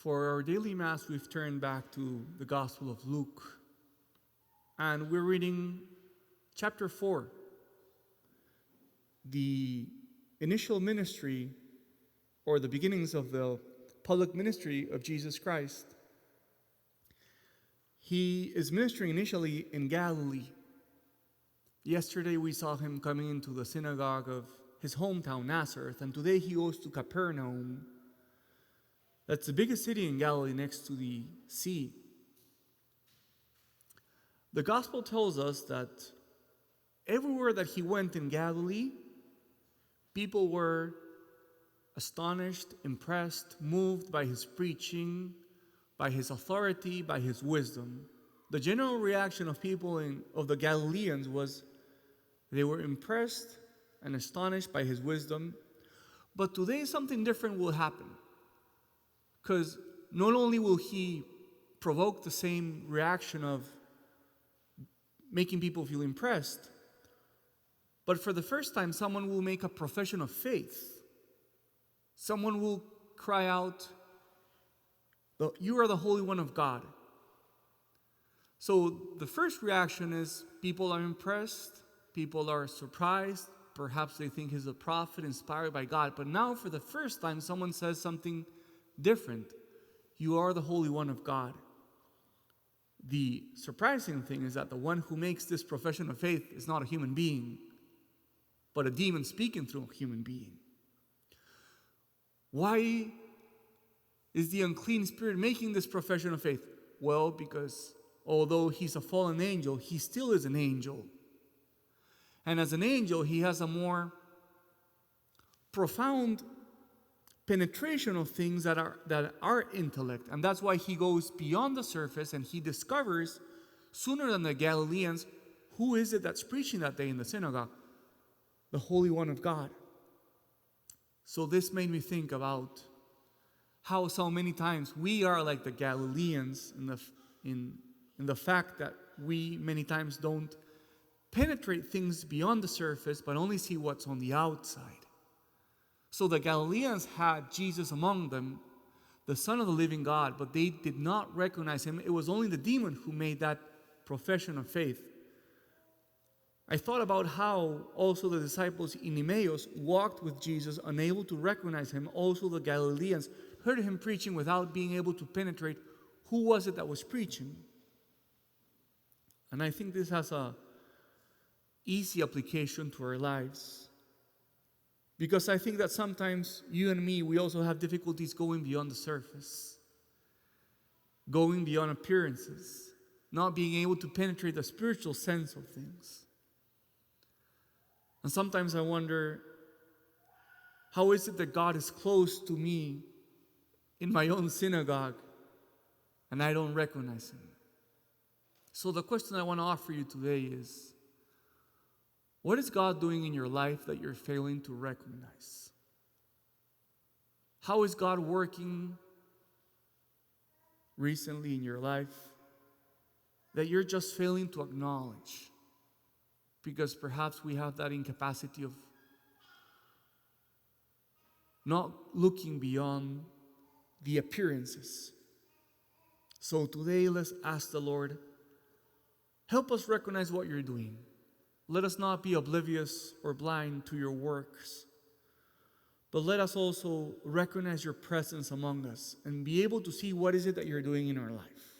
For our daily Mass, we've turned back to the Gospel of Luke, and we're reading chapter 4, the initial ministry or the beginnings of the public ministry of Jesus Christ. He is ministering initially in Galilee. Yesterday we saw him coming into the synagogue of his hometown, Nazareth, and today he goes to Capernaum. That's the biggest city in Galilee next to the sea. The gospel tells us that everywhere that he went in Galilee, people were astonished, impressed, moved by his preaching, by his authority, by his wisdom. The general reaction of people of the Galileans was they were impressed and astonished by his wisdom. But today something different will happen. Because not only will he provoke the same reaction of making people feel impressed, but for the first time, someone will make a profession of faith. Someone will cry out, "You are the Holy One of God." So the first reaction is people are impressed, people are surprised, perhaps they think he's a prophet inspired by God. But now for the first time, someone says something different. "You are the Holy One of God." The surprising thing is that the one who makes this profession of faith is not a human being, but a demon speaking through a human being. Why is the unclean spirit making this profession of faith? Well, because although he's a fallen angel, he still is an angel. And as an angel, he has a more profound penetration of things that are intellect. And that's why he goes beyond the surface and he discovers sooner than the Galileans, who is it that's preaching that day in the synagogue? The Holy One of God. So this made me think about how so many times we are like the Galileans in the fact that we many times don't penetrate things beyond the surface, but only see what's on the outside. So the Galileans had Jesus among them, the Son of the living God, but they did not recognize him. It was only the demon who made that profession of faith. I thought about how also the disciples in Emmaus walked with Jesus, unable to recognize him. Also the Galileans heard him preaching without being able to penetrate who was it that was preaching. And I think this has a easy application to our lives. Because I think that sometimes you and me, we also have difficulties going beyond the surface, going beyond appearances, not being able to penetrate the spiritual sense of things. And sometimes I wonder, how is it that God is close to me in my own synagogue and I don't recognize him? So the question I want to offer you today is, what is God doing in your life that you're failing to recognize? How is God working recently in your life that you're just failing to acknowledge? Because perhaps we have that incapacity of not looking beyond the appearances. So today, let's ask the Lord, help us recognize what you're doing. Let us not be oblivious or blind to your works, but let us also recognize your presence among us and be able to see what is it that you're doing in our life.